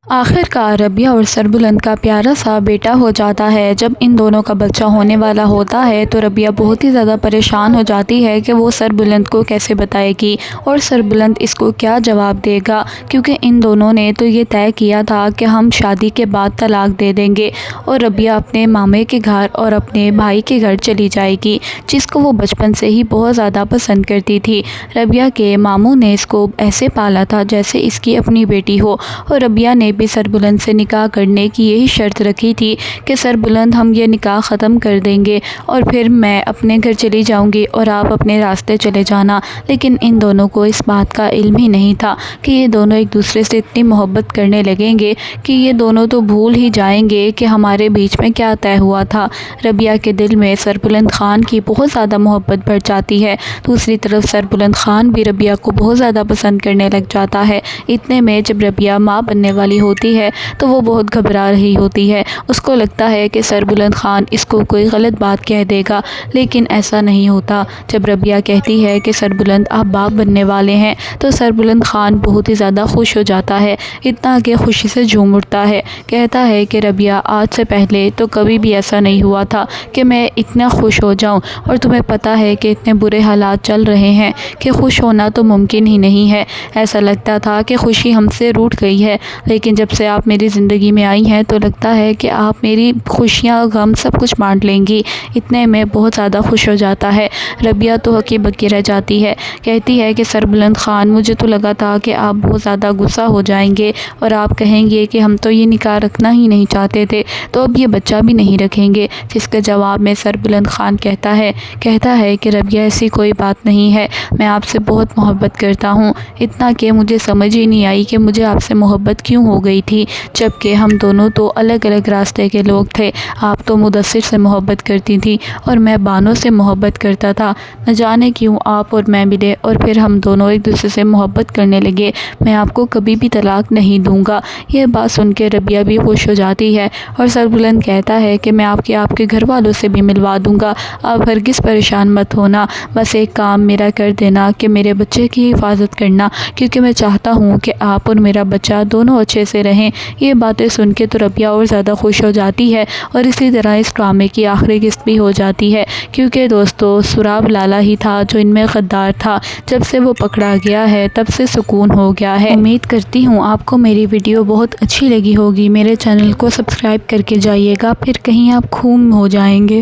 آخر کار ربیہ اور سربلند کا پیارا سا بیٹا ہو جاتا ہے۔ جب ان دونوں کا بچہ ہونے والا ہوتا ہے تو ربیہ بہت ہی زیادہ پریشان ہو جاتی ہے کہ وہ سربلند کو کیسے بتائے گی اور سربلند اس کو کیا جواب دے گا، کیونکہ ان دونوں نے تو یہ طے کیا تھا کہ ہم شادی کے بعد طلاق دے دیں گے اور ربیہ اپنے مامے کے گھر اور اپنے بھائی کے گھر چلی جائے گی، جس کو وہ بچپن سے ہی بہت زیادہ پسند کرتی تھی۔ ربیہ کے ماموں نے اس کو ایسے پالا تھا جیسے اس کی اپنی بیٹی ہو، اور ربیہ نے بھی سربلند سے نکاح کرنے کی یہی شرط رکھی تھی کہ سربلند ہم یہ نکاح ختم کر دیں گے اور پھر میں اپنے گھر چلی جاؤں گی اور آپ اپنے راستے چلے جانا۔ لیکن ان دونوں کو اس بات کا علم ہی نہیں تھا کہ یہ دونوں ایک دوسرے سے اتنی محبت کرنے لگیں گے کہ یہ دونوں تو بھول ہی جائیں گے کہ ہمارے بیچ میں کیا طے ہوا تھا۔ ربیہ کے دل میں سربلند خان کی بہت زیادہ محبت بڑھ جاتی ہے، دوسری طرف سربلند خان بھی ربیہ کو بہت زیادہ پسند کرنے لگ جاتا ہے۔ اتنے میں جب ربیہ ماں بننے والی ہوتی ہے تو وہ بہت گھبرا رہی ہوتی ہے، اس کو لگتا ہے کہ سربلند خان اس کو کوئی غلط بات کہہ دے گا، لیکن ایسا نہیں ہوتا۔ جب ربیہ کہتی ہے کہ سربلند آپ باپ بننے والے ہیں تو سربلند خان بہت ہی زیادہ خوش ہو جاتا ہے، اتنا کہ خوشی سے جھوم اٹھتا ہے، کہتا ہے کہ ربیہ آج سے پہلے تو کبھی بھی ایسا نہیں ہوا تھا کہ میں اتنا خوش ہو جاؤں، اور تمہیں پتہ ہے کہ اتنے برے حالات چل رہے ہیں کہ خوش ہونا تو ممکن ہی نہیں ہے، ایسا لگتا تھا کہ خوشی ہم سے روٹھ گئی ہے، لیکن جب سے آپ میری زندگی میں آئی ہیں تو لگتا ہے کہ آپ میری خوشیاں غم سب کچھ بانٹ لیں گی۔ اتنے میں بہت زیادہ خوش ہو جاتا ہے، ربیہ تو ہکی بکی رہ جاتی ہے، کہتی ہے کہ سربلند خان مجھے تو لگا تھا کہ آپ بہت زیادہ غصہ ہو جائیں گے اور آپ کہیں گے کہ ہم تو یہ نکاح رکھنا ہی نہیں چاہتے تھے، تو اب یہ بچہ بھی نہیں رکھیں گے، جس کے جواب میں سربلند خان کہتا ہے کہ ربیہ ایسی کوئی بات نہیں ہے، میں آپ سے بہت محبت کرتا ہوں، اتنا کہ مجھے سمجھ ہی نہیں آئی کہ مجھے آپ سے محبت کیوں ہو گئی تھی، جبکہ ہم دونوں تو الگ الگ راستے کے لوگ تھے، آپ تو مدثر سے محبت کرتی تھی اور میں بانو سے محبت کرتا تھا، نہ جانے کیوں آپ اور میں ملے اور پھر ہم دونوں ایک دوسرے سے محبت کرنے لگے، میں آپ کو کبھی بھی طلاق نہیں دوں گا۔ یہ بات سن کے ربیہ بھی خوش ہو جاتی ہے اور سربلند کہتا ہے کہ میں آپ کے گھر والوں سے بھی ملوا دوں گا، آپ ہرگز پریشان مت ہونا، بس ایک کام میرا کر دینا کہ میرے بچے کی حفاظت کرنا، کیونکہ میں چاہتا ہوں کہ آپ اور میرا بچہ دونوں اچھے سے رہیں۔ یہ باتیں سن کے تو ربیہ اور زیادہ خوش ہو جاتی ہے، اور اسی طرح اس ڈرامے کی آخری قسط بھی ہو جاتی ہے، کیونکہ دوستو سراب لالا ہی تھا جو ان میں غدار تھا، جب سے وہ پکڑا گیا ہے تب سے سکون ہو گیا ہے۔ امید کرتی ہوں آپ کو میری ویڈیو بہت اچھی لگی ہوگی، میرے چینل کو سبسکرائب کر کے جائیے گا، پھر کہیں آپ گم ہو جائیں گے۔